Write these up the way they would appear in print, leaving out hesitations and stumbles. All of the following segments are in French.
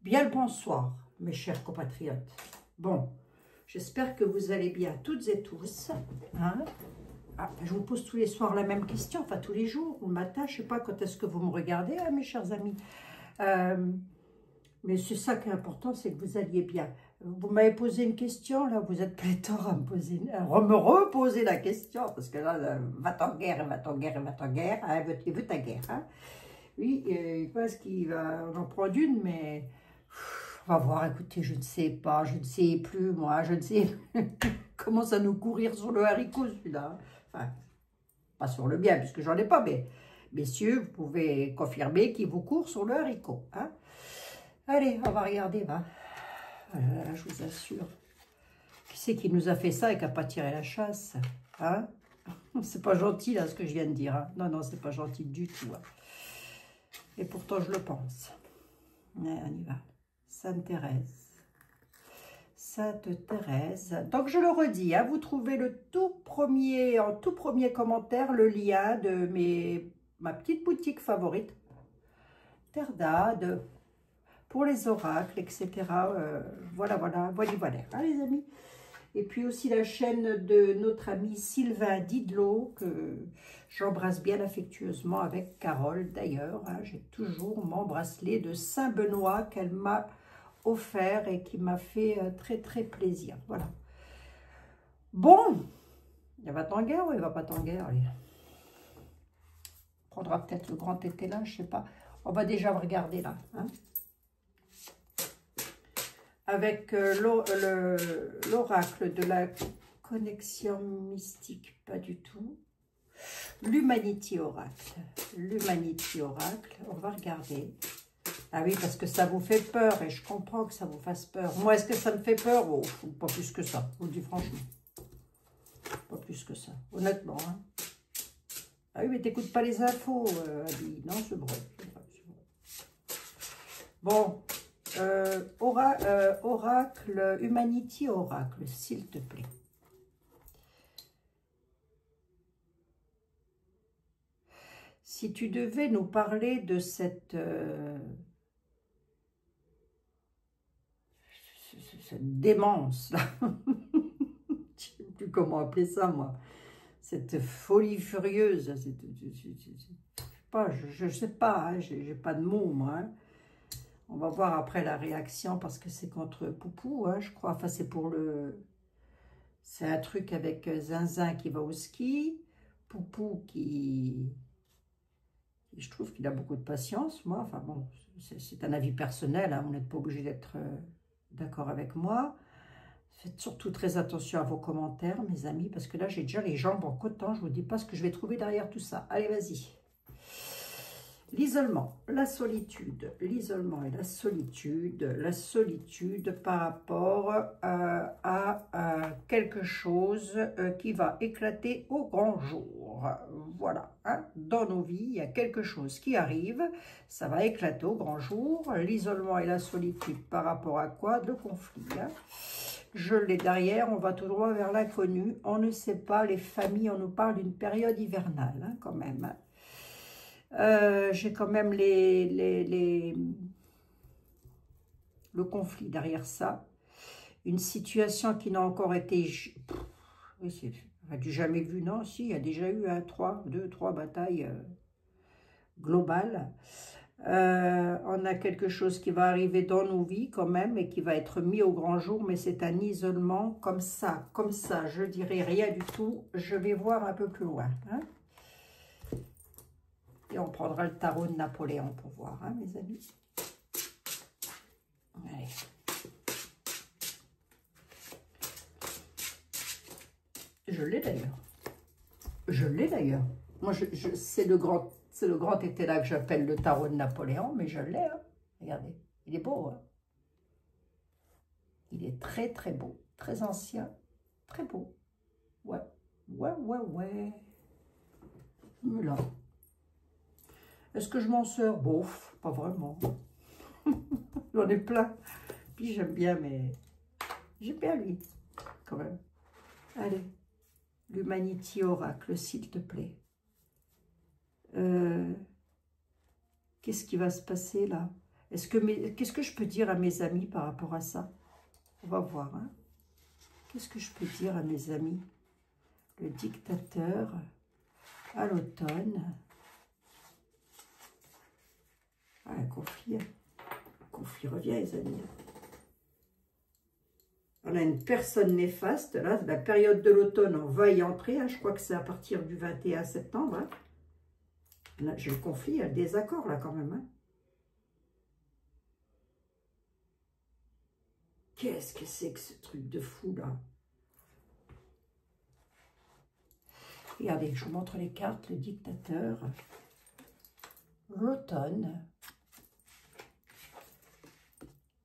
Bien le bonsoir, mes chers compatriotes. Bon, j'espère que vous allez bien toutes et tous. Hein? Ah, je vous pose tous les soirs la même question, enfin tous les jours, ou le matin, je ne sais pas quand est-ce que vous me regardez, hein, mes chers amis. Mais c'est ça qui est important, c'est que vous alliez bien. Vous m'avez posé une question, là, vous êtes pléthore à me reposer la question, parce que là, va-t-en guerre, va-t-en guerre, va-t-en guerre, hein, il veut ta guerre. Hein. Oui, il pense qu'il va en prendre une, mais on va voir, écoutez, je ne sais pas, je ne sais plus, moi, je ne sais commence à nous courir sur le haricot, celui-là. Enfin, pas sur le bien, puisque j'en ai pas, mais messieurs, vous pouvez confirmer qu'il vous court sur le haricot. Hein. Allez, on va regarder, va. Voilà, je vous assure. Qui c'est qui nous a fait ça et qui n'a pas tiré la chasse? Hein? C'est pas gentil, là, ce que je viens de dire. Hein. Non, non, c'est pas gentil du tout. Hein. Et pourtant, je le pense. Ouais, on y va. Sainte Thérèse. Sainte Thérèse. Donc, je le redis, hein, vous trouvez en tout premier commentaire le lien de ma petite boutique favorite. Terre d'Ade, pour les oracles, etc. Voilà, hein, les amis. Et puis aussi la chaîne de notre ami Sylvain Didlot, que j'embrasse bien affectueusement avec Carole d'ailleurs. Hein, j'ai toujours mon bracelet de Saint-Benoît qu'elle m'a offert et qui m'a fait très très plaisir. Voilà. Bon, il va en guerre ou il va pas en guerre? Allez. On prendra peut-être le grand été là, je sais pas. On va déjà regarder là. Hein. Avec l'oracle de la connexion mystique, pas du tout. L'Humanity Oracle. L'Humanity Oracle, on va regarder. Ah oui, parce que ça vous fait peur, et je comprends que ça vous fasse peur. Moi, est-ce que ça me fait peur? Oh, pas plus que ça, je vous le dis franchement. Pas plus que ça, honnêtement. Hein. Ah oui, mais t'écoutes pas les infos, Abby. Non, c'est vrai. Bon. Oracle, Humanity Oracle, s'il te plaît. Si tu devais nous parler de cette démence, là, je ne sais plus comment appeler ça, moi, cette folie furieuse, je ne sais pas, hein, j'ai pas de mots, moi, hein. On va voir après la réaction parce que c'est contre Poupou, hein, je crois. Enfin, c'est pour le... C'est un truc avec Zinzin qui va au ski. Poupou qui... Je trouve qu'il a beaucoup de patience, moi. Enfin bon, c'est un avis personnel. Hein, vous n'êtes pas obligé d'être d'accord avec moi. Faites surtout très attention à vos commentaires, mes amis. Parce que là, j'ai déjà les jambes en coton. Je ne vous dis pas ce que je vais trouver derrière tout ça. Allez, vas-y. L'isolement, la solitude, l'isolement et la solitude par rapport à quelque chose qui va éclater au grand jour. Voilà, hein. Dans nos vies, il y a quelque chose qui arrive, ça va éclater au grand jour. L'isolement et la solitude par rapport à quoi? De conflit. Hein. Je l'ai derrière, on va tout droit vers l'inconnu. On ne sait pas, les familles, on nous parle d'une période hivernale, hein, quand même. Hein. J'ai quand même le conflit derrière ça. Une situation qui n'a encore été... Oui, c'est du jamais vu, non? Si, il y a déjà eu 2-3 batailles globales. On a quelque chose qui va arriver dans nos vies quand même et qui va être mis au grand jour, mais c'est un isolement comme ça, je dirais rien du tout. Je vais voir un peu plus loin, hein. Et on prendra le tarot de Napoléon pour voir, hein, mes amis. Allez. Je l'ai d'ailleurs. Je l'ai d'ailleurs. Moi, c'est le grand été là que j'appelle le tarot de Napoléon, mais je l'ai. Hein. Regardez, il est beau. Hein. Il est très, très beau. Très ancien. Très beau. Ouais. Voilà. Est-ce que je m'en sers? Bof, pas vraiment. J'en ai plein. Puis j'aime bien, mais j'aime bien lui, quand même. Allez, l'Humanity Oracle, s'il te plaît. Qu'est-ce qui va se passer là? Qu'est-ce que je peux dire à mes amis par rapport à ça? On va voir. Hein. Qu'est-ce que je peux dire à mes amis? Le dictateur à l'automne. Ah, un conflit. Le conflit revient, les amis. On a une personne néfaste. Là, la période de l'automne, on va y entrer. Hein. Je crois que c'est à partir du 21 septembre. Hein. Là, j'ai le conflit, le désaccord, là, quand même. Hein. Qu'est-ce que c'est que ce truc de fou, là? Regardez, je vous montre les cartes. Le dictateur. L'automne.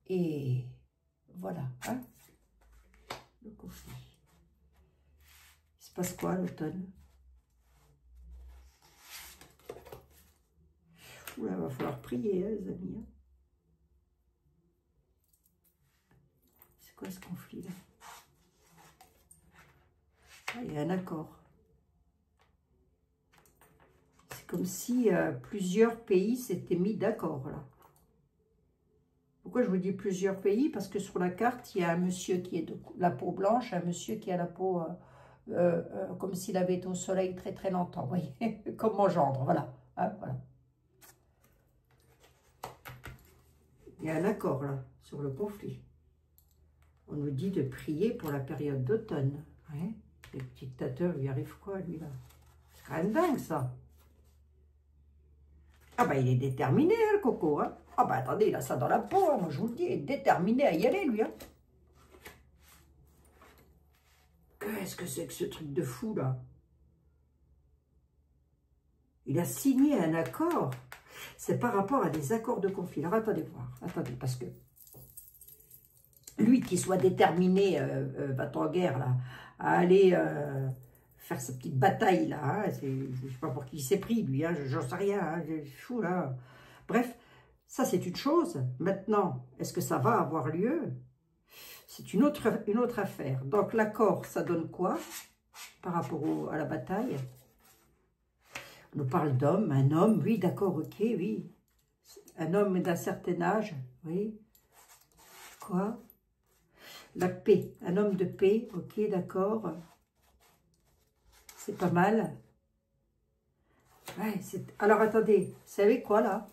Et voilà. Hein, le conflit. Il se passe quoi à l'automne? Oula, va falloir prier, hein, les amis. Hein. C'est quoi ce conflit-là? Ah, il y a un accord. C'est comme si plusieurs pays s'étaient mis d'accord, là. Pourquoi je vous dis plusieurs pays? Parce que sur la carte, il y a un monsieur qui est de la peau blanche, un monsieur qui a la peau comme s'il avait été au soleil très très longtemps, vous voyez, comme mon gendre, voilà. Hein, voilà. Il y a un accord là, sur le conflit. On nous dit de prier pour la période d'automne. Ouais. Le dictateur, il arrive quoi lui là? C'est quand même dingue ça. Ah bah il est déterminé hein, le coco, hein. Ah bah attendez, il a ça dans la peau, hein. Moi je vous le dis, il est déterminé à y aller lui. Hein. Qu'est-ce que c'est que ce truc de fou là? Il a signé un accord. C'est par rapport à des accords de conflit. Alors attendez voir, attendez, parce que lui qui soit déterminé, va-t-en guerre là, à aller faire sa petite bataille là, hein, je ne sais pas pour qui il s'est pris lui, hein, j'en sais rien, hein, fou là. Bref, ça c'est une chose. Maintenant, est-ce que ça va avoir lieu? C'est une autre affaire. Donc l'accord, ça donne quoi par rapport à la bataille? On nous parle d'homme, un homme, oui, d'accord, ok, oui. Un homme d'un certain âge, oui. Quoi? La paix, un homme de paix, ok, d'accord. C'est pas mal. Ouais, alors attendez, vous savez quoi là?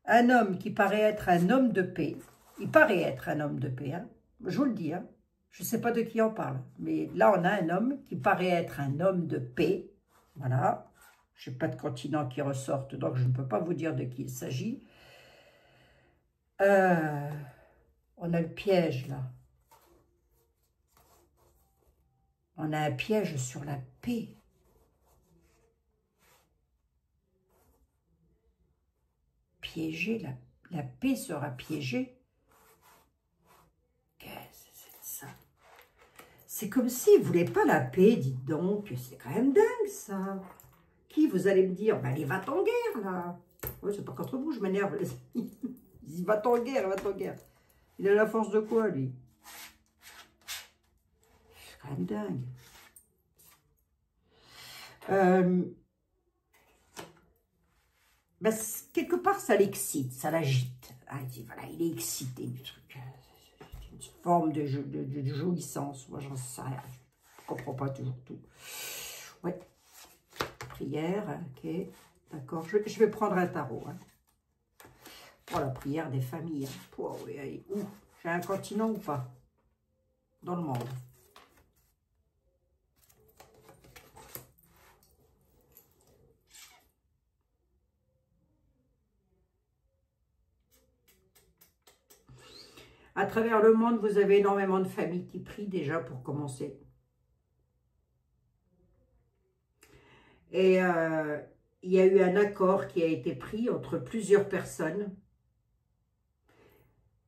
Un homme qui paraît être un homme de paix, il paraît être un homme de paix, hein. Je vous le dis, hein. Je ne sais pas de qui on parle, mais là on a un homme qui paraît être un homme de paix, voilà. Je n'ai pas de continent qui ressorte, donc je ne peux pas vous dire de qui il s'agit. On a le piège là. On a un piège sur la paix. Piégé, la paix sera piégée. Qu'est-ce que c'est ça? C'est comme s'il ne voulait pas la paix, dites donc. C'est quand même dingue ça. Qui, vous allez me dire, ben, allez, va-t'en guerre là. Ouais, c'est pas contre vous, je m'énerve les amis. Il dit, va-t'en guerre, va-t'en guerre. Il a la force de quoi lui? C'est quand même dingue. Ben, quelque part, ça l'excite, ça l'agite. Ah, voilà, il est excité du truc. C'est une forme de jouissance. Moi, j'en sais rien. Je ne comprends pas toujours tout. Ouais. Prière, ok. D'accord. Je vais prendre un tarot. Hein. Pour la prière des familles. Hein. Oh, oui, où? J'ai un continent ou pas? Dans le monde. À travers le monde, vous avez énormément de familles qui prient déjà pour commencer. Et il y a eu un accord qui a été pris entre plusieurs personnes.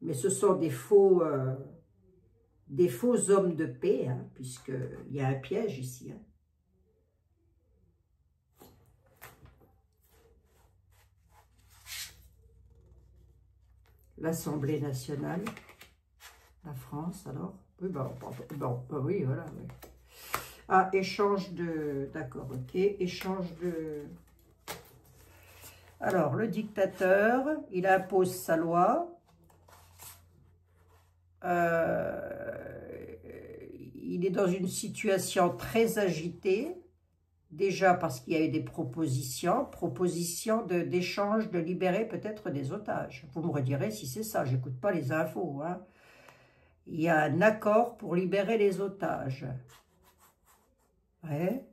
Mais ce sont des faux hommes de paix, hein, puisqu'il y a un piège ici. Hein. L'Assemblée nationale, la France, alors. Oui, oui, voilà. Oui. Ah, échange de... D'accord, ok. Échange de... Alors, le dictateur, il impose sa loi. Il est dans une situation très agitée. Déjà parce qu'il y a eu des propositions d'échange, de libérer peut-être des otages. Vous me redirez si c'est ça, j'écoute pas les infos. Hein. Il y a un accord pour libérer les otages. Ouais.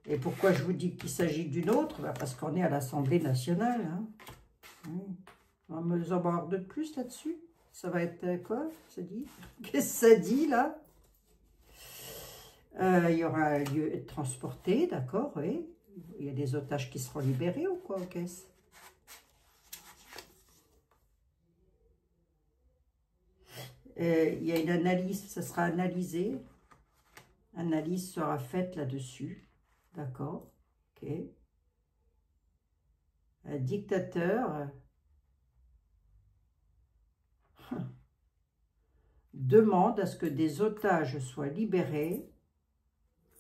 Et pourquoi je vous dis qu'il s'agit d'une autre? Parce qu'on est à l'Assemblée nationale. Hein. On va me en avoir de plus là-dessus. Ça va être quoi, ça dit? Qu'est-ce que ça dit, là? Il y aura un lieu transporté, d'accord, oui. Il y a des otages qui seront libérés ou quoi, qu'est-ce? Il y a une analyse, ça sera analysé. Analyse sera faite là-dessus, d'accord, ok. Un dictateur demande à ce que des otages soient libérés.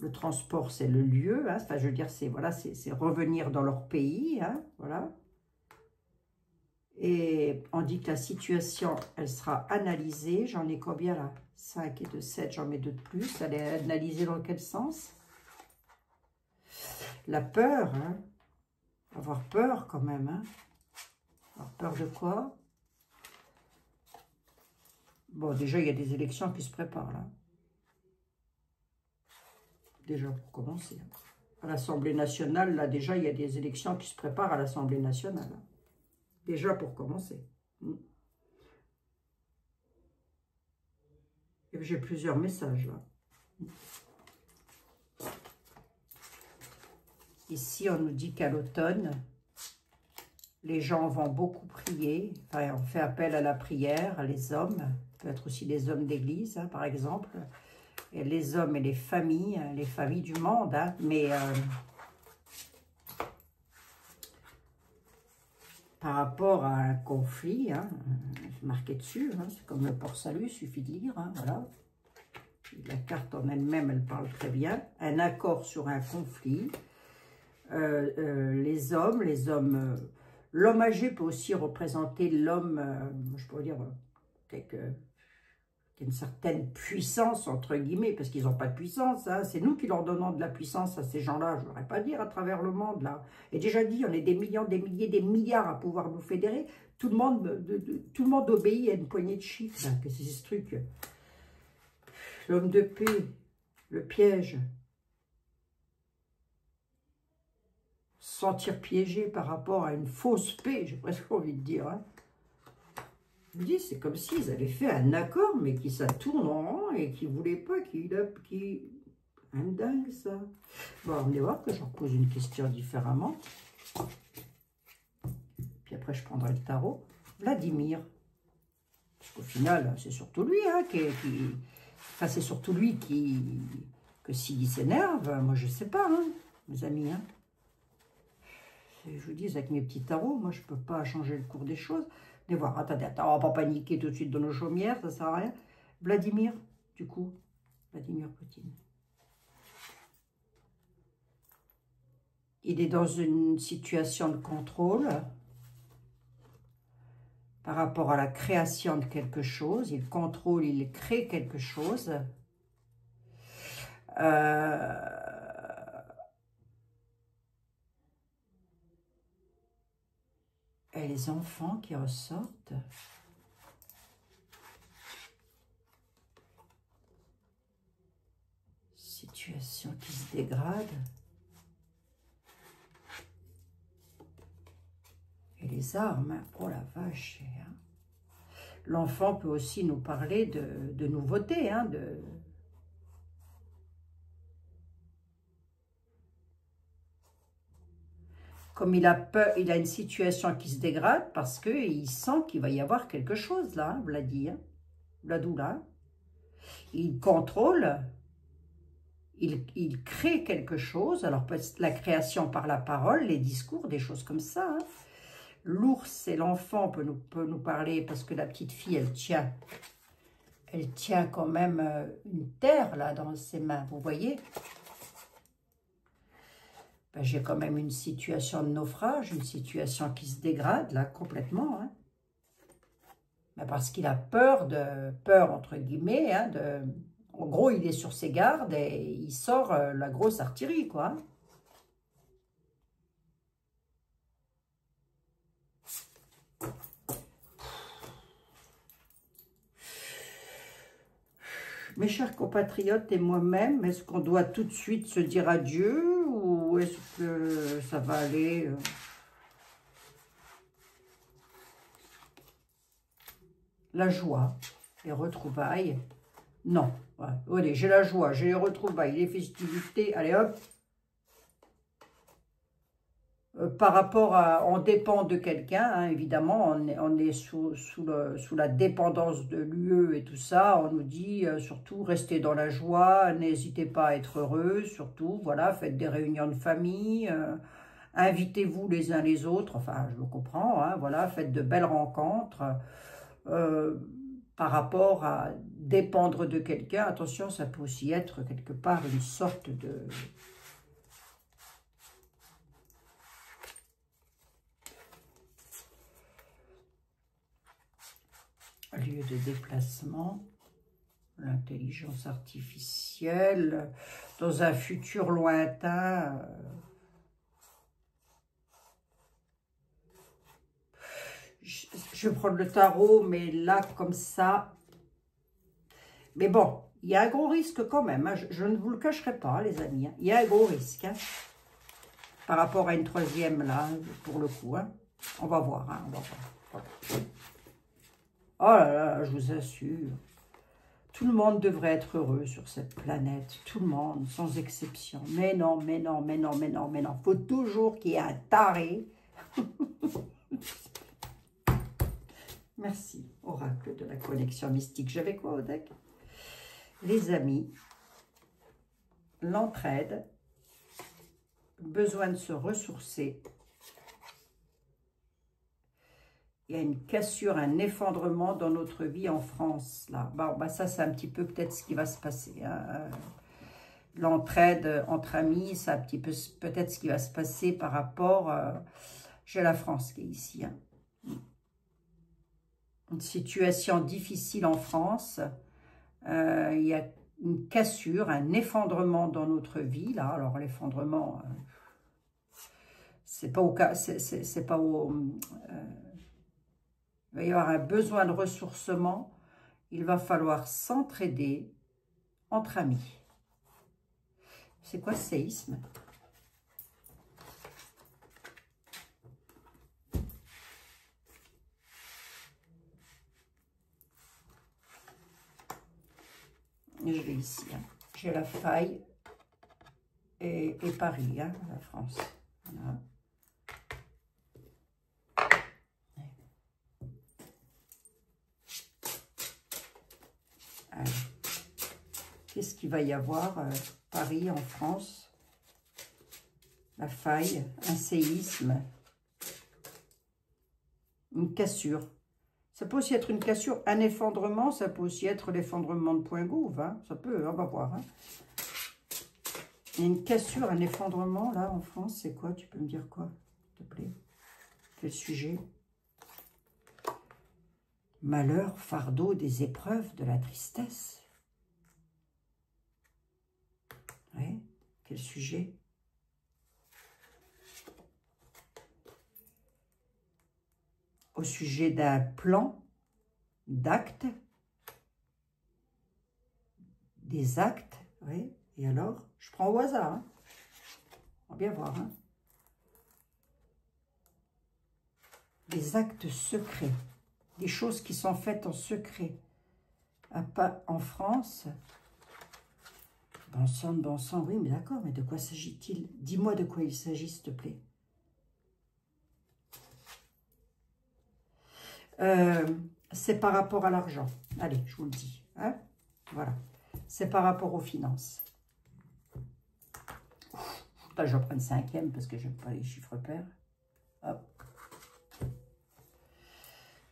Le transport, c'est le lieu, hein. Enfin, je veux dire, c'est voilà, c'est revenir dans leur pays, hein, voilà. Et on dit que la situation, elle sera analysée. J'en ai combien là? 5 et 2, 7, j'en mets 2 de plus. Elle est analysée dans quel sens? La peur, hein. Avoir peur quand même, hein. Avoir peur de quoi? Bon, déjà, il y a des élections qui se préparent là. Déjà, pour commencer. À l'Assemblée nationale, là, déjà, il y a des élections qui se préparent à l'Assemblée nationale. Déjà, pour commencer. Et j'ai plusieurs messages, là. Ici, on nous dit qu'à l'automne, les gens vont beaucoup prier. Enfin, on fait appel à la prière, les hommes. Peut-être aussi les hommes d'église, hein, par exemple. Et les hommes et les familles du monde, hein, mais par rapport à un conflit, hein, marqué dessus, hein, c'est comme le Port-Salut, il suffit de lire, hein, voilà. La carte en elle-même, elle parle très bien. Un accord sur un conflit. Les hommes, l'homme âgé peut aussi représenter l'homme, je pourrais dire, une certaine puissance, entre guillemets, parce qu'ils n'ont pas de puissance, hein. C'est nous qui leur donnons de la puissance à ces gens-là, je ne voudrais pas dire à travers le monde, là. Et déjà dit, on est des millions, des milliers, des milliards à pouvoir nous fédérer, tout le monde obéit à une poignée de chiffres, là. Qu'est-ce que c'est ce truc? L'homme de paix, le piège. Se sentir piégé par rapport à une fausse paix, j'ai presque envie de dire, hein. Je vous dis, c'est comme s'ils avaient fait un accord, mais qui ça tourne en rond et qui ne voulaient pas qu'il... Un dingue, ça. Bon, on va voir que j'en pose une question différemment. Puis après, je prendrai le tarot. Vladimir. Parce qu'au final, c'est surtout lui, hein, enfin, c'est surtout lui que s'il s'énerve, moi, je ne sais pas, hein, mes amis, hein. Je vous dis, avec mes petits tarots, moi, je ne peux pas changer le cours des choses. Mais voir, attendez, on ne va pas paniquer tout de suite dans nos chaumières, ça ne sert à rien. Vladimir, du coup, Vladimir Poutine. Il est dans une situation de contrôle par rapport à la création de quelque chose. Il contrôle, il crée quelque chose. Et les enfants qui ressortent. Situation qui se dégrade. Et les armes, oh la vache. Hein. L'enfant peut aussi nous parler de nouveautés, hein, Comme il a peur, il a une situation qui se dégrade parce qu'il sent qu'il va y avoir quelque chose là, hein, Vladou là. Il contrôle, il crée quelque chose, alors la création par la parole, les discours, des choses comme ça. Hein. L'ours et l'enfant peut nous parler parce que la petite fille, elle tient quand même une terre là dans ses mains, vous voyez. ben, j'ai quand même une situation de naufrage, une situation qui se dégrade, là, complètement. Hein. Ben, parce qu'il a peur entre guillemets, hein, en gros, il est sur ses gardes et il sort la grosse artillerie, quoi. Hein. Mes chers compatriotes et moi-même, est-ce qu'on doit tout de suite se dire adieu ou est-ce que ça va aller La joie, les retrouvailles. Non, ouais. Allez, j'ai la joie, j'ai les retrouvailles, les festivités. Allez hop. Par rapport à, on dépend de quelqu'un, hein, évidemment, on est sous la dépendance de l'UE et tout ça. On nous dit surtout restez dans la joie, n'hésitez pas à être heureux, surtout, voilà, faites des réunions de famille, invitez-vous les uns les autres, enfin, je comprends, hein, voilà, faites de belles rencontres. Par rapport à dépendre de quelqu'un, attention, ça peut aussi être quelque part une sorte de... lieu de déplacement, l'intelligence artificielle, dans un futur lointain. Je vais prendre le tarot, mais là, comme ça. Mais bon, il y a un gros risque quand même. Hein. Je ne vous le cacherai pas, les amis. Hein. Il y a un gros risque. Hein, par rapport à une troisième, là, pour le coup. Hein. On va voir. Hein, on va voir. Voilà. Oh là là, je vous assure. Tout le monde devrait être heureux sur cette planète. Tout le monde, sans exception. Mais non, mais non, mais non, mais non, mais non. Il faut toujours qu'il y ait un taré. Merci, oracle de la connexion mystique. J'avais quoi au deck? Les amis, l'entraide, besoin de se ressourcer. Il y a une cassure, un effondrement dans notre vie en France. Là. Bon, bah ça, c'est un petit peu peut-être ce qui va se passer. Hein. L'entraide entre amis, c'est un petit peu peut-être ce qui va se passer par rapport... j'ai la France qui est ici. Hein. Une situation difficile en France. Il y a une cassure, un effondrement dans notre vie. Là. Alors, l'effondrement, c'est pas au cas... C'est pas au... il va y avoir un besoin de ressourcement. Il va falloir s'entraider entre amis. C'est quoi ce séisme? Je l'ai ici. Hein. J'ai la faille et Paris, hein, la France. Voilà. Qu'est-ce qu'il va y avoir Paris en France? La faille, un séisme, une cassure. Ça peut aussi être une cassure, un effondrement, ça peut aussi être l'effondrement de Point-Gouv. Hein. Ça peut, on va voir. Hein. Il y a une cassure, un effondrement, là, en France, c'est quoi? Tu peux me dire quoi, s'il te plaît? Quel sujet? Malheur, fardeau, des épreuves, de la tristesse. Oui, quel sujet? Au sujet d'un plan, d'actes, des actes, oui. Et alors, je prends au hasard. Hein. On va bien voir. Hein. Des actes secrets, des choses qui sont faites en secret. En France, bon sang, oui, mais d'accord, mais de quoi s'agit-il? Dis-moi de quoi il s'agit, s'il te plaît. C'est par rapport à l'argent. Allez, je vous le dis. Hein, voilà. C'est par rapport aux finances. Là, je vais prendre 5e parce que je n'aime pas les chiffres pairs. Hop.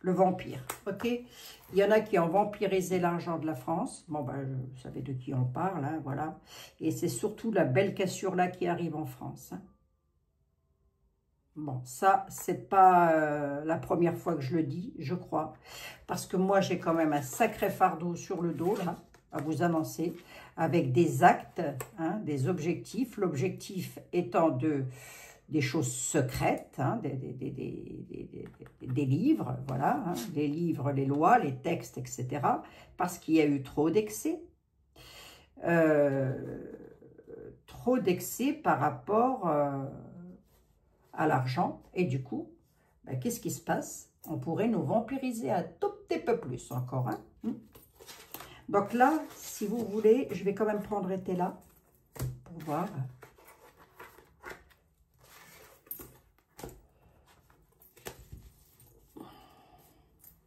Le vampire, ok. Il y en a qui ont vampirisé l'argent de la France. Bon, ben, vous savez de qui on parle, hein, voilà. Et c'est surtout la belle cassure là qui arrive en France. Hein. Bon, ça, c'est pas la première fois que je le dis, je crois. Parce que moi, j'ai quand même un sacré fardeau sur le dos, là, à vous annoncer, avec des actes, hein, des objectifs. L'objectif étant des choses secrètes, hein, des livres, voilà, hein, les livres, les lois, les textes, etc. Parce qu'il y a eu trop d'excès. Trop d'excès par rapport à l'argent. Et du coup, ben, qu'est-ce qui se passe? On pourrait nous vampiriser un tout petit peu plus encore. Hein. Donc là, si vous voulez, je vais quand même prendre été là pour voir.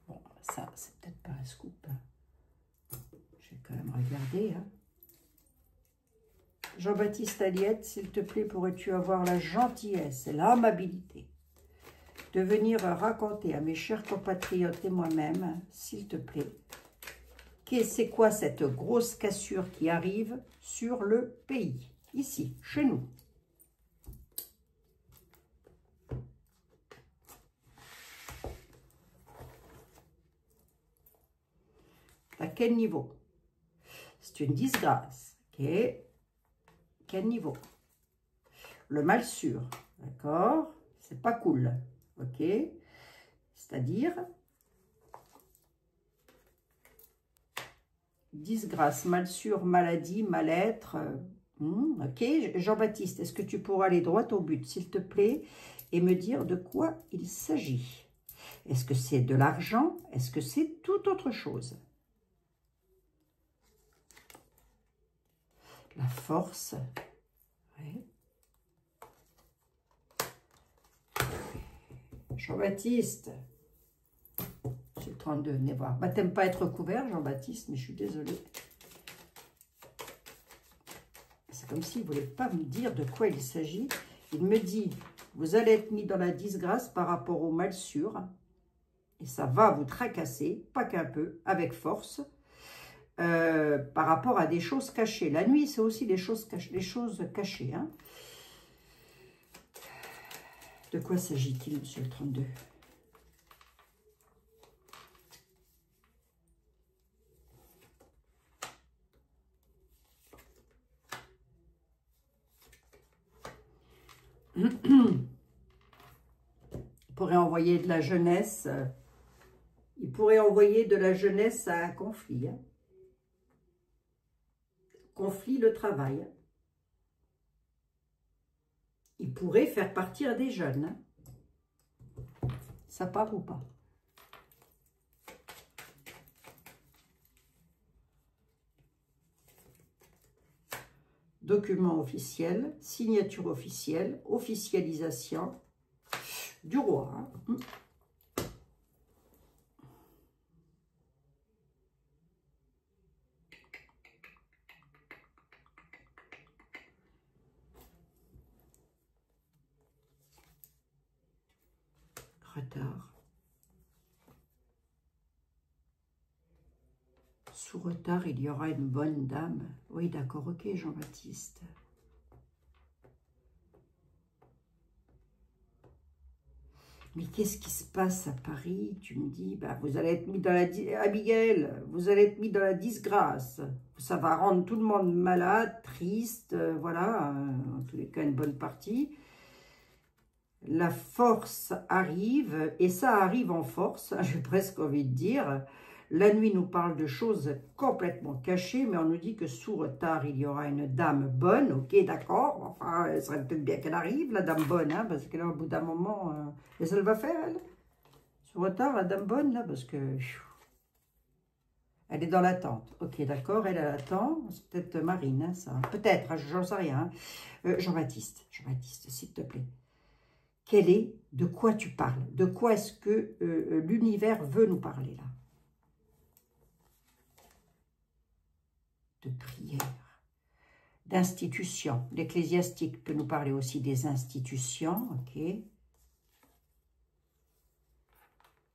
Bon, ça, c'est peut-être pas un scoop. Hein. Je vais quand même regarder. Hein. Jean-Baptiste Aliette, s'il te plaît, pourrais-tu avoir la gentillesse et l'amabilité de venir raconter à mes chers compatriotes et moi-même, s'il te plaît, c'est quoi cette grosse cassure qui arrive sur le pays, ici, chez nous. À quel niveau? C'est une disgrâce. Ok. Quel niveau? Le mal sûr. D'accord? C'est pas cool. Ok? C'est-à-dire disgrâce, mal sûr, maladie, mal-être. Ok, Jean-Baptiste, est-ce que tu pourras aller droit au but, s'il te plaît, et me dire de quoi il s'agit? Est-ce que c'est de l'argent? Est-ce que c'est toute autre chose? La force. Ouais. Jean-Baptiste. C'est le 32, venez voir. Bah, t'aimes pas être couvert, Jean-Baptiste, mais je suis désolée. C'est comme s'il ne voulait pas me dire de quoi il s'agit. Il me dit, vous allez être mis dans la disgrâce par rapport au mal sûr. Et ça va vous tracasser, pas qu'un peu, avec force, par rapport à des choses cachées. La nuit, c'est aussi des choses cachées. Hein. De quoi s'agit-il, monsieur le 32 ? Il pourrait envoyer de la jeunesse. Il pourrait envoyer de la jeunesse à un conflit. Hein. Conflit, le travail. Il pourrait faire partir des jeunes. Hein. Ça part ou pas? Document officiel, signature officielle, officialisation du roi. Hein. Retard. Sous retard, il y aura une bonne dame. Oui, d'accord, ok, Jean-Baptiste. Mais qu'est-ce qui se passe à Paris? Tu me dis, bah, vous allez être mis dans la... Abigail, vous allez être mis dans la disgrâce. Ça va rendre tout le monde malade, triste, voilà, en tous les cas, une bonne partie. La force arrive, et ça arrive en force, j'ai presque envie de dire. La nuit nous parle de choses complètement cachées, mais on nous dit que sous retard, il y aura une dame bonne. Ok, d'accord. Enfin, elle serait peut-être bien qu'elle arrive, la dame bonne, hein, parce que là, au bout d'un moment, qu'est-ce qu'elle va faire, elle? Sous retard, la dame bonne, là, parce que... Elle est dans l'attente. Ok, d'accord, elle attend. C'est peut-être Marine, hein, ça. Peut-être, j'en sais rien. Jean-Baptiste, s'il te plaît. De quoi tu parles? De quoi est-ce que l'univers veut nous parler, là? De prière, d'institution. L'ecclésiastique peut nous parler aussi des institutions, ok.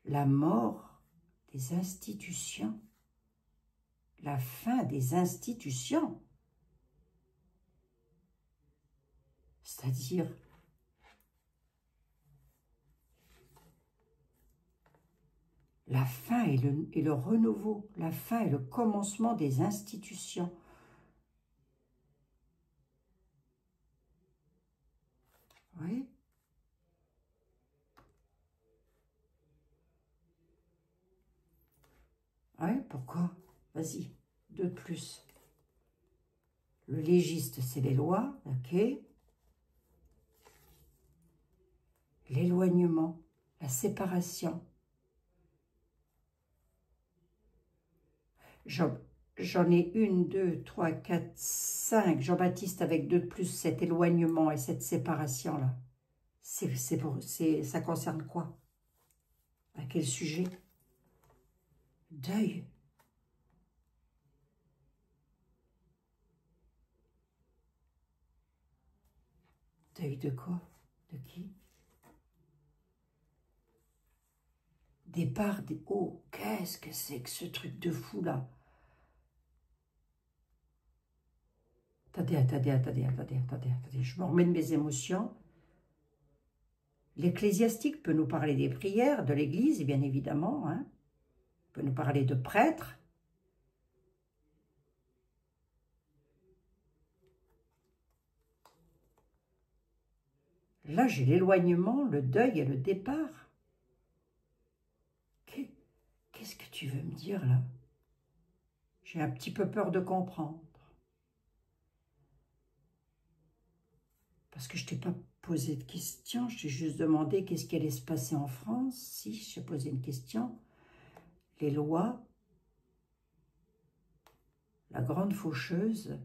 La mort des institutions, la fin des institutions, c'est-à-dire La fin et le renouveau, la fin et le commencement des institutions. Oui. Oui, pourquoi? Vas-y, deux de plus. Le légiste, c'est les lois, ok. L'éloignement, la séparation. J'en ai une, deux, trois, quatre, cinq. Jean-Baptiste avec deux de plus, cet éloignement et cette séparation-là. Ça concerne quoi? À quel sujet? Deuil. Deuil de quoi? De qui? Départ des... Oh, qu'est-ce que c'est que ce truc de fou, là? Attendez. Je me remets de mes émotions. L'ecclésiastique peut nous parler des prières de l'Église, bien évidemment. Hein. Peut nous parler de prêtres. Là, j'ai l'éloignement, le deuil et le départ. Qu'est-ce que tu veux me dire, là? J'ai un petit peu peur de comprendre. Parce que je ne t'ai pas posé de question, je t'ai juste demandé qu'est-ce qui allait se passer en France. Si, j'ai posé une question. Les lois, la grande faucheuse,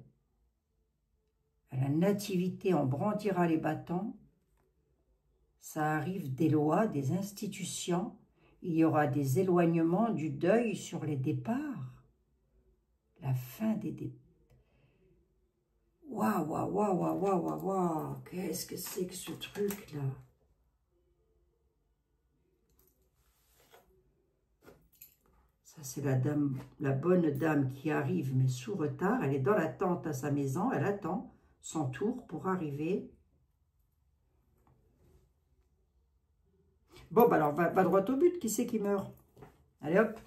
à la nativité, on brandira les bâtons. Ça arrive des lois, des institutions. Il y aura des éloignements, du deuil sur les départs. La fin des départs. Waouh. Qu'est-ce que c'est que ce truc-là? Ça, c'est la dame, la bonne dame qui arrive, mais sous retard. Elle est dans l'attente à sa maison. Elle attend son tour pour arriver. Bon, bah alors, va droit au but. Qui c'est qui meurt? Allez, hop.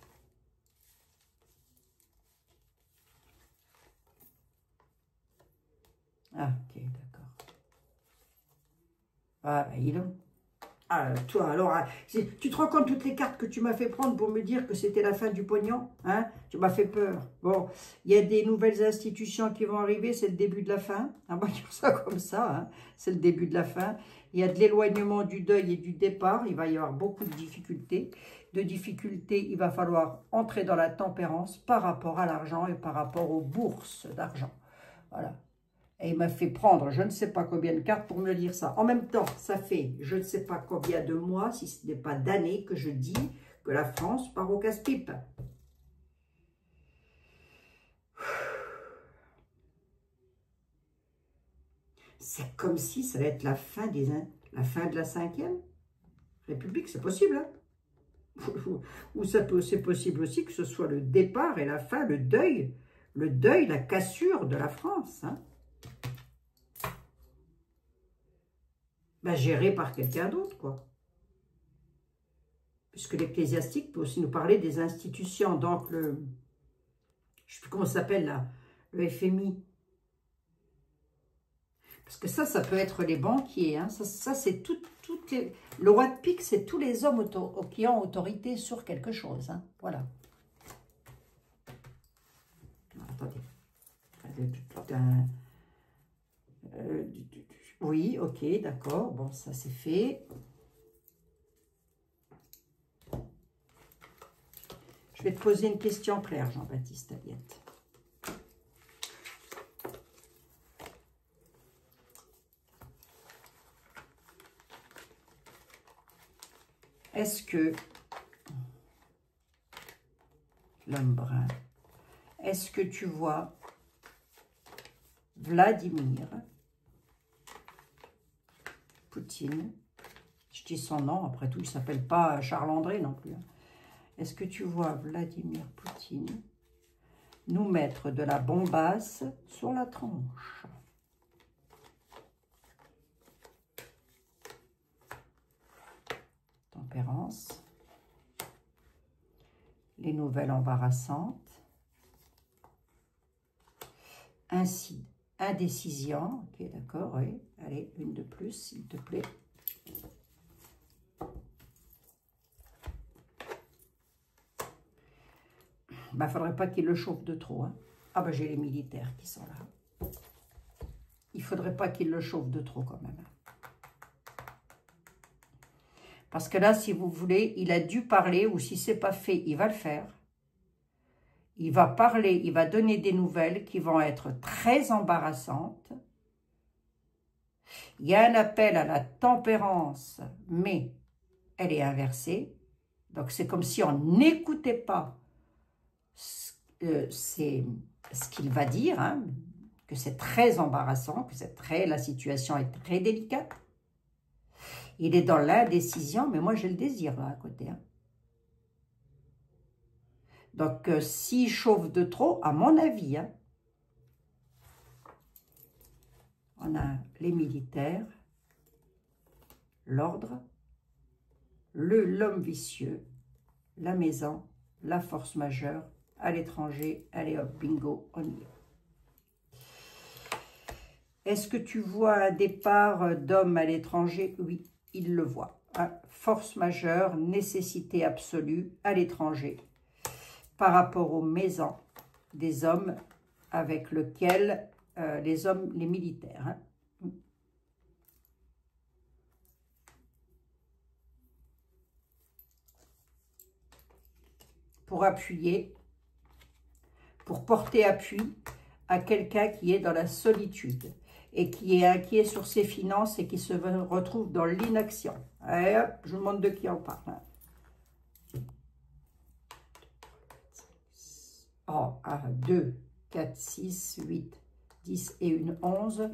Ah, ok, d'accord. Ah, bah, il est. Ah, toi, alors, tu te rends compte toutes les cartes que tu m'as fait prendre pour me dire que c'était la fin du pognon, hein? Tu m'as fait peur. Bon, il y a des nouvelles institutions qui vont arriver, c'est le début de la fin. On va dire ça comme ça, hein? C'est le début de la fin. Il y a de l'éloignement, du deuil et du départ. Il va y avoir beaucoup de difficultés. Il va falloir entrer dans la tempérance par rapport à l'argent et par rapport aux bourses d'argent. Voilà. Et il m'a fait prendre je ne sais pas combien de cartes pour me lire ça. En même temps, ça fait je ne sais pas combien de mois, si ce n'est pas d'années, que je dis que la France part au casse-pipe. C'est comme si ça allait être la fin de la 5e République. C'est possible, hein? Ou c'est possible aussi que ce soit le départ et la fin, le deuil, la cassure de la France, hein? Ben, géré par quelqu'un d'autre, quoi. Puisque l'ecclésiastique peut aussi nous parler des institutions. Donc, je ne sais plus comment ça s'appelle là, le FMI. Parce que ça peut être les banquiers. Hein. Ça c'est le roi de pique, c'est tous les hommes qui ont autorité sur quelque chose. Hein. Voilà. Attendez. Oui, ok, d'accord. Bon, ça c'est fait. Je vais te poser une question claire, Jean-Baptiste Aliette. Est-ce que l'homme brun, est-ce que tu vois Vladimir Poutine, je dis son nom, après tout, il ne s'appelle pas Charles-André non plus. Est-ce que tu vois Vladimir Poutine nous mettre de la bombasse sur la tronche? Tempérance. les nouvelles embarrassantes. Ainsi, indécision. Ok, d'accord, oui. Allez, une de plus, s'il te plaît. Ben, faudrait pas qu'il le chauffe de trop. Hein. Ah ben, j'ai les militaires qui sont là. Il faudrait pas qu'il le chauffe de trop quand même. Parce que là, si vous voulez, il a dû parler, ou si c'est pas fait, il va le faire. Il va parler, il va donner des nouvelles qui vont être très embarrassantes. Il y a un appel à la tempérance, mais elle est inversée. Donc, c'est comme si on n'écoutait pas ce qu'il va dire, hein, que c'est très embarrassant, que la situation est très délicate. Il est dans l'indécision, mais moi j'ai le désir là à côté. Hein. Donc, s'il chauffe de trop, à mon avis, hein, on a les militaires, l'ordre, l'homme vicieux, la maison, la force majeure, à l'étranger, allez hop, bingo, on y est. Est-ce que tu vois un départ d'homme à l'étranger? Oui, il le voit. Hein. Force majeure, nécessité absolue à l'étranger par rapport aux maisons des hommes avec lesquels les militaires. Hein. Pour appuyer, pour porter appui à quelqu'un qui est dans la solitude et qui est inquiet sur ses finances et qui se retrouve dans l'inaction. Allez hop, je vous demande de qui on parle. Hein. Oh, 1, 2, 4, 6, 8, 10 et une 11.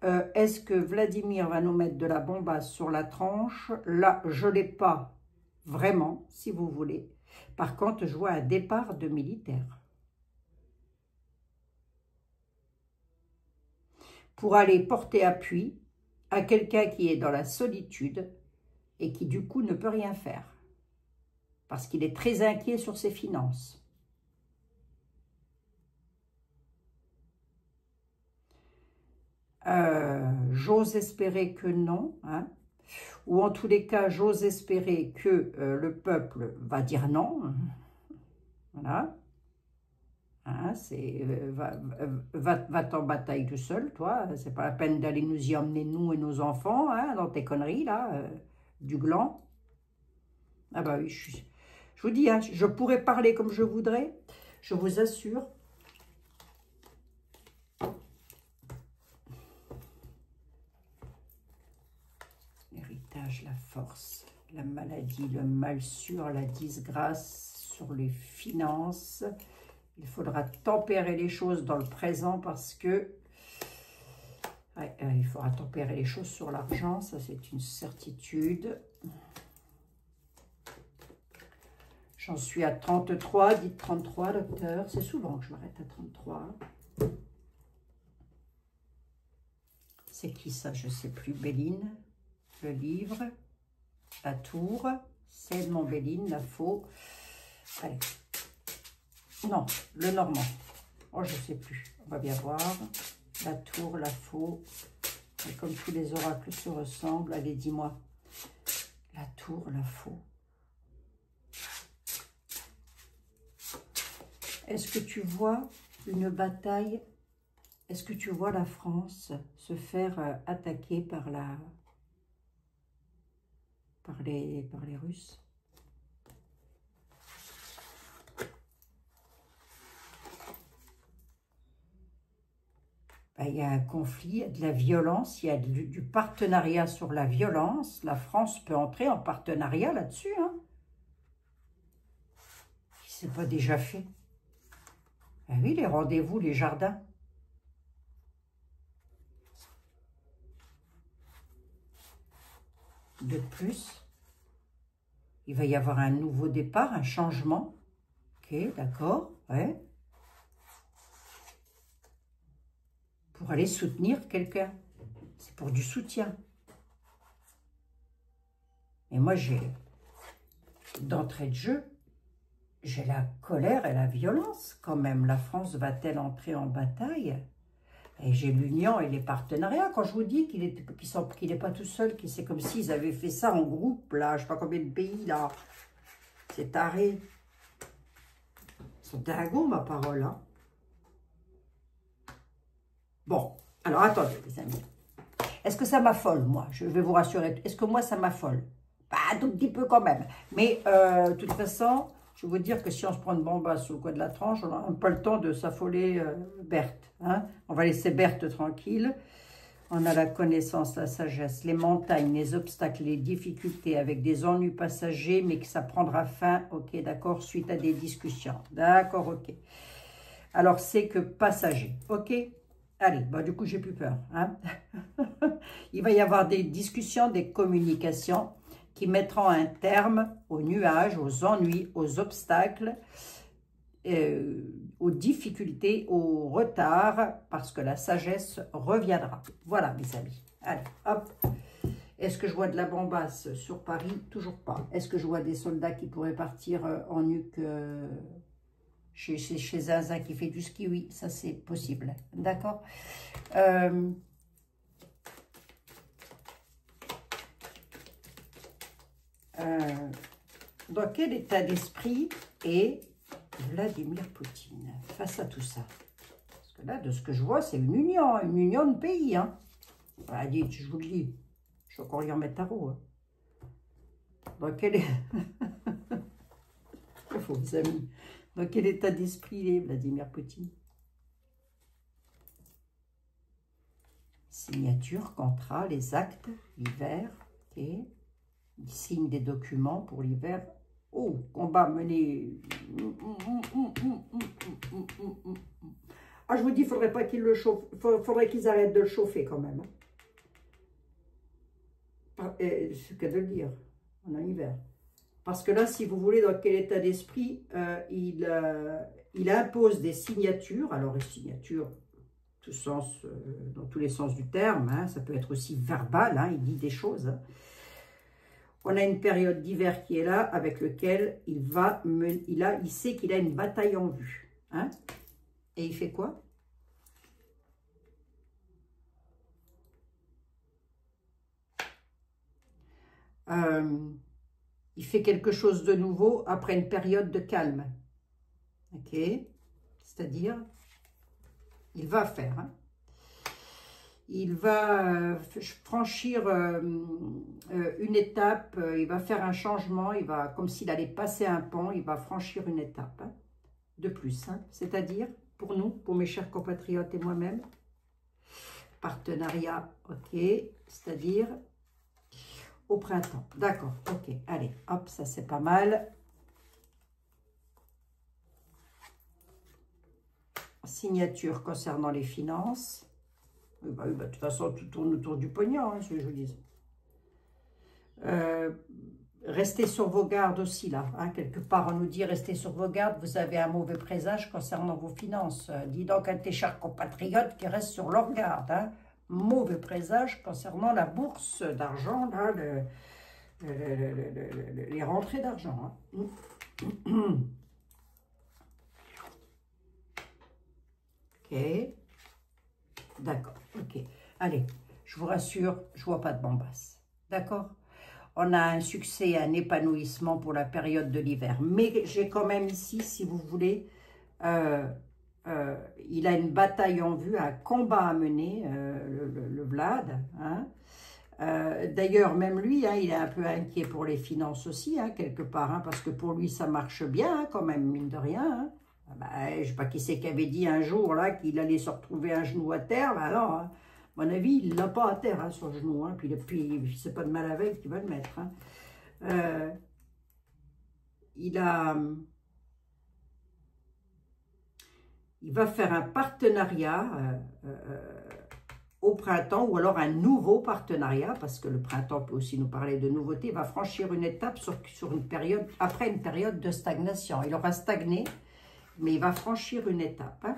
Est-ce que Vladimir va nous mettre de la bombasse sur la tranche? Là, je ne l'ai pas vraiment, si vous voulez. Par contre, je vois un départ de militaires. Pour aller porter appui à quelqu'un qui est dans la solitude et qui, du coup, ne peut rien faire. Parce qu'il est très inquiet sur ses finances. J'ose espérer que non, hein. Ou en tous les cas, j'ose espérer que le peuple va dire non. Voilà. Hein, va en bataille tout seul, toi. C'est pas la peine d'aller nous y emmener, nous et nos enfants, hein, dans tes conneries, là, du gland. Ah bah oui, je vous dis, hein, je pourrais parler comme je voudrais, je vous assure. L'héritage, la force, la maladie, le mal sûr, la disgrâce sur les finances. Il faudra tempérer les choses dans le présent parce que il faudra tempérer les choses sur l'argent, ça c'est une certitude. J'en suis à 33, dites 33, docteur. C'est souvent que je m'arrête à 33. C'est qui ça? Je ne sais plus. Béline, le livre, la tour, c'est Edmond Béline, la faux. Allez. Non, le normand. Oh, je ne sais plus. On va bien voir. La tour, la faux. Et comme tous les oracles se ressemblent, allez, dis-moi. La tour, la faux. Est-ce que tu vois une bataille? Est-ce que tu vois la France se faire attaquer par les Russes? Ben, il y a un conflit, il y a de la violence, il y a du partenariat sur la violence. La France peut entrer en partenariat là-dessus. Hein. Si ce n'est pas déjà fait. Ben oui, les rendez-vous, les jardins. De plus, il va y avoir un nouveau départ, un changement. Ok, d'accord, ouais. Pour aller soutenir quelqu'un. C'est pour du soutien. Et moi, j'ai, d'entrée de jeu, j'ai la colère et la violence quand même. La France va-t-elle entrer en bataille? Et j'ai l'union et les partenariats. Quand je vous dis qu'il n'est pas tout seul, que c'est comme s'ils avaient fait ça en groupe, là, je ne sais pas combien de pays, là. C'est taré. Ils sont dingos, ma parole, hein. Bon, alors attendez, les amis. Est-ce que ça m'affole, moi? Je vais vous rassurer. Est-ce que moi, ça m'affole? Pas un tout petit peu quand même. Mais, de toute façon, je vais vous dire que si on se prend une bombasse sur le coin de la tranche, on n'a pas le temps de s'affoler Berthe. Hein? On va laisser Berthe tranquille. On a la connaissance, la sagesse, les montagnes, les obstacles, les difficultés avec des ennuis passagers, mais que ça prendra fin, ok, d'accord, suite à des discussions. D'accord, ok. Alors, c'est que passager, ok? Allez, bah, du coup, j'ai plus peur. Hein. Il va y avoir des discussions, des communications qui mettront un terme aux nuages, aux ennuis, aux obstacles, aux difficultés, aux retards, parce que la sagesse reviendra. Voilà, mes amis. Allez, hop. Est-ce que je vois de la bombasse sur Paris? Toujours pas. Est-ce que je vois des soldats qui pourraient partir en nuque chez Zaza qui fait du ski? Oui, ça c'est possible. D'accord. Dans quel état d'esprit est Vladimir Poutine face à tout ça? Parce que là, de ce que je vois, c'est une union de pays. Hein. Ah, dites, je vous le dis, je vais encore lire mes tarots. Hein. Dans quel vos amis, dans quel état d'esprit est Vladimir Poutine? Signature, contrat, les actes, l'hiver, ok. Il signe des documents pour l'hiver. Oh, combat mené. Ah, je vous dis, il ne faudrait pas qu'ils le chauffent. Faudrait qu'ils arrêtent de le chauffer quand même. C'est qu'à de le dire, en hiver. Parce que là, si vous voulez, dans quel état d'esprit, il impose des signatures. Alors, les signatures, dans tous les sens du terme, hein, ça peut être aussi verbal, hein, il dit des choses. Hein. On a une période d'hiver qui est là, avec lequel il sait qu'il a une bataille en vue. Hein. Et il fait quoi? Il fait quelque chose de nouveau après une période de calme. Ok? C'est-à-dire, il va faire. Hein. Il va franchir une étape, il va faire un changement, il va, comme s'il allait passer un pont, il va franchir une étape hein, de plus. Hein. C'est-à-dire, pour nous, pour mes chers compatriotes et moi-même, partenariat, ok, c'est-à-dire au printemps. D'accord, ok, allez, hop, ça c'est pas mal. Signature concernant les finances. De toute façon, tout tourne autour du pognon, hein, ce que je vous dis. Restez sur vos gardes aussi, là. Hein, quelque part, on nous dit, restez sur vos gardes, vous avez un mauvais présage concernant vos finances. Dis donc à tes chers compatriotes qui restent sur leur garde. Hein, mauvais présage concernant la bourse d'argent, là, les rentrées d'argent. Hein. Ok. D'accord, ok. Allez, je vous rassure, je ne vois pas de bombasse. D'accord? On a un succès, un épanouissement pour la période de l'hiver. Mais j'ai quand même ici, si vous voulez, il a une bataille en vue, un combat à mener, le Vlad. Hein? D'ailleurs, même lui, hein, il est un peu inquiet pour les finances aussi, hein, quelque part, hein, parce que pour lui, ça marche bien, hein, quand même, mine de rien. Hein. Je ne sais pas qui c'est qui avait dit un jour là qu'il allait se retrouver un genou à terre. Là, alors, hein, à mon avis, il ne l'a pas à terre, hein, son genou. Hein, puis c'est pas de mal avec qu'il va le mettre. Hein. Il va faire un partenariat au printemps, ou alors un nouveau partenariat, parce que le printemps peut aussi nous parler de nouveautés. Il va franchir une étape sur une période, après une période de stagnation. Il aura stagné, mais il va franchir une étape. Hein.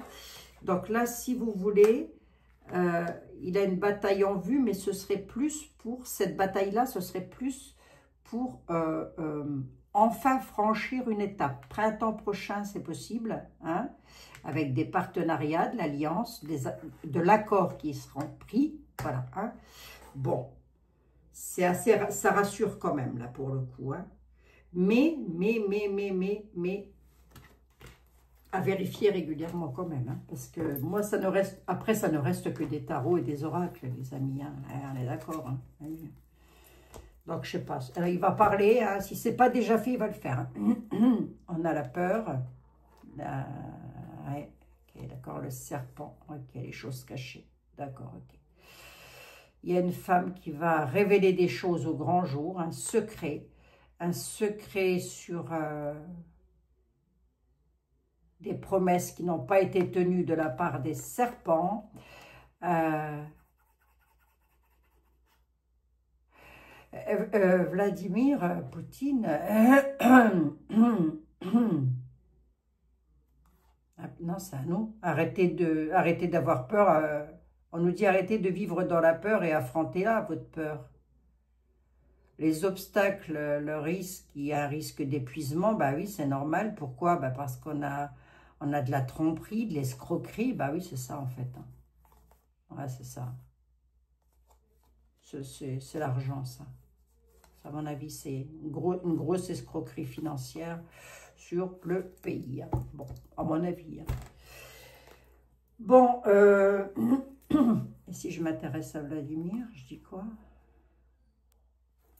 Donc là, si vous voulez, il a une bataille en vue, mais ce serait plus pour, cette bataille-là, ce serait plus pour enfin franchir une étape. Printemps prochain, c'est possible, hein, avec des partenariats, de l'alliance, de l'accord qui seront pris. Voilà. Hein. Bon, c'est assez, ça rassure quand même, là, pour le coup. Hein. Mais, à vérifier régulièrement quand même. Hein, parce que moi, ça ne reste, après, ça ne reste que des tarots et des oracles, les amis. Hein, on est d'accord. Hein. Donc, je sais pas. Alors, il va parler. Hein, si ce n'est pas déjà fait, il va le faire. Hein. On a la peur. Ouais, ok, d'accord. Le serpent. Ok, les choses cachées. D'accord, ok. Il y a une femme qui va révéler des choses au grand jour. Un secret sur des promesses qui n'ont pas été tenues de la part des serpents. Vladimir Poutine, non, c'est un nom. Arrêtez d'avoir peur. On nous dit arrêtez de vivre dans la peur et affrontez-la, votre peur. Les obstacles, le risque, il y a un risque d'épuisement, bah oui, c'est normal. Pourquoi? Bah parce qu'on a de la tromperie, de l'escroquerie, bah oui, c'est ça en fait. Hein. Ouais, c'est ça. C'est l'argent, ça. À mon avis, c'est une grosse escroquerie financière sur le pays. Hein. Bon, à mon avis. Hein. Bon, et si je m'intéresse à Vladimir, je dis quoi?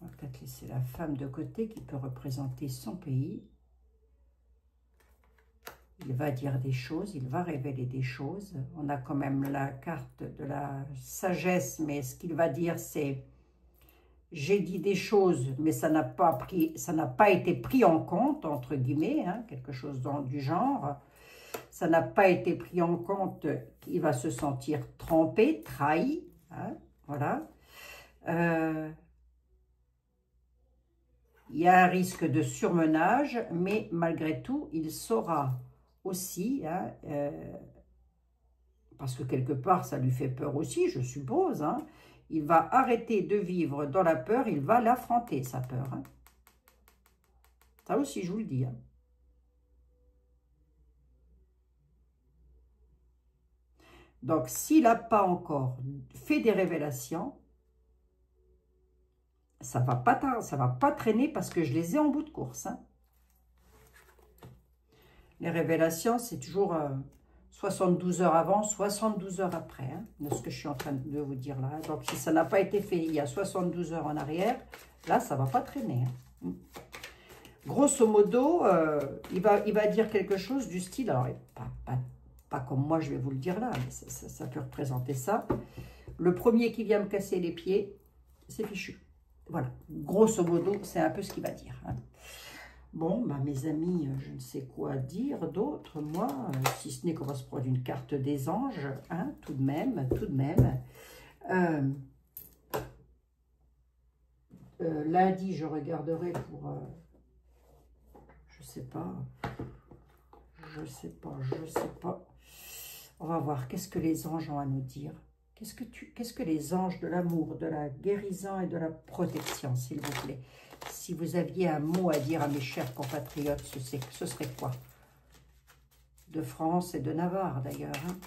On va peut-être laisser la femme de côté qui peut représenter son pays. Il va dire des choses, il va révéler des choses. On a quand même la carte de la sagesse, mais ce qu'il va dire, c'est j'ai dit des choses, mais ça n'a pas été pris en compte, entre guillemets, hein, quelque chose du genre. Ça n'a pas été pris en compte, il va se sentir trompé, trahi, hein, voilà. Il y a un risque de surmenage, mais malgré tout, il saura aussi, hein, parce que quelque part, ça lui fait peur aussi, je suppose, hein, il va arrêter de vivre dans la peur, il va l'affronter, sa peur. Hein. Ça aussi, je vous le dis. Hein. Donc, s'il n'a pas encore fait des révélations, ça va pas traîner parce que je les ai en bout de course. Hein. Les révélations, c'est toujours 72 heures avant, 72 heures après, hein, de ce que je suis en train de vous dire là. Donc, si ça n'a pas été fait il y a 72 heures en arrière, là, ça ne va pas traîner. Hein. Grosso modo, il va dire quelque chose du style, alors pas comme moi je vais vous le dire là, mais ça peut représenter ça. Le premier qui vient me casser les pieds, c'est fichu. Voilà, grosso modo, c'est un peu ce qu'il va dire. Hein. Bon, bah, mes amis, je ne sais quoi dire d'autre, moi, si ce n'est qu'on va se prendre une carte des anges, hein, tout de même. Lundi, je regarderai pour... je sais pas. On va voir, qu'est-ce que les anges ont à nous dire? Qu'est-ce que les anges de l'amour, de la guérison et de la protection, s'il vous plaît? Si vous aviez un mot à dire à mes chers compatriotes, ce serait quoi? De France et de Navarre, d'ailleurs. Hein?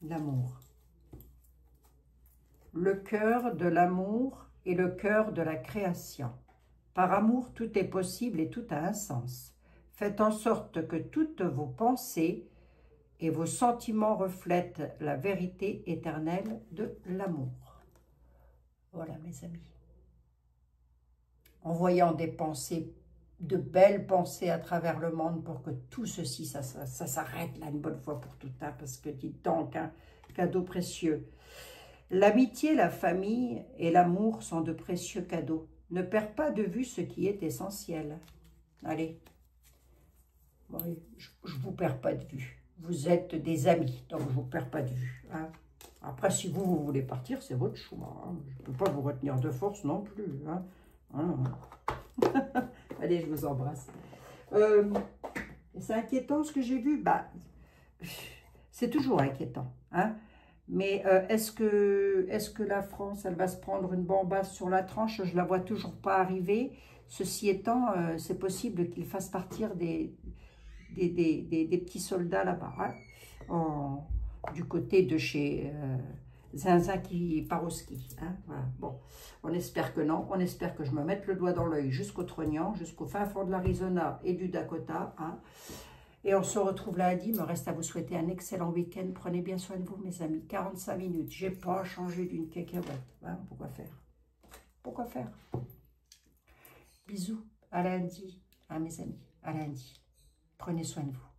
L'amour. Le cœur de l'amour et le cœur de la création. Par amour, tout est possible et tout a un sens. Faites en sorte que toutes vos pensées et vos sentiments reflètent la vérité éternelle de l'amour. Voilà, mes amis. En voyant des pensées, de belles pensées à travers le monde pour que tout ceci, ça s'arrête là une bonne fois pour toutes, hein, parce que dites donc, un cadeau précieux. L'amitié, la famille et l'amour sont de précieux cadeaux. Ne perds pas de vue ce qui est essentiel. Allez. Oui, je ne vous perds pas de vue. Vous êtes des amis, donc je ne vous perds pas de vue. Hein. Après, si vous voulez partir, c'est votre choix. Hein. Je ne peux pas vous retenir de force non plus. Hein. Allez, je vous embrasse. C'est inquiétant ce que j'ai vu. Bah, c'est toujours inquiétant. Hein. Mais est-ce que la France, elle va se prendre une bombasse sur la tranche? Je la vois toujours pas arriver. Ceci étant, c'est possible qu'il fasse partir des petits soldats là-bas, hein, du côté de chez Zinzin qui part au ski. Hein, voilà. Bon, on espère que non. On espère que je me mette le doigt dans l'œil jusqu'au Trognon, jusqu'au fin fond de l'Arizona et du Dakota. Hein. Et on se retrouve lundi. Il me reste à vous souhaiter un excellent week-end. Prenez bien soin de vous, mes amis. 45 minutes. J'ai pas changé d'une cacahuète. Hein, pourquoi faire? Pourquoi faire? Bisous. À lundi. Hein, mes amis. À lundi. Prenez soin de vous.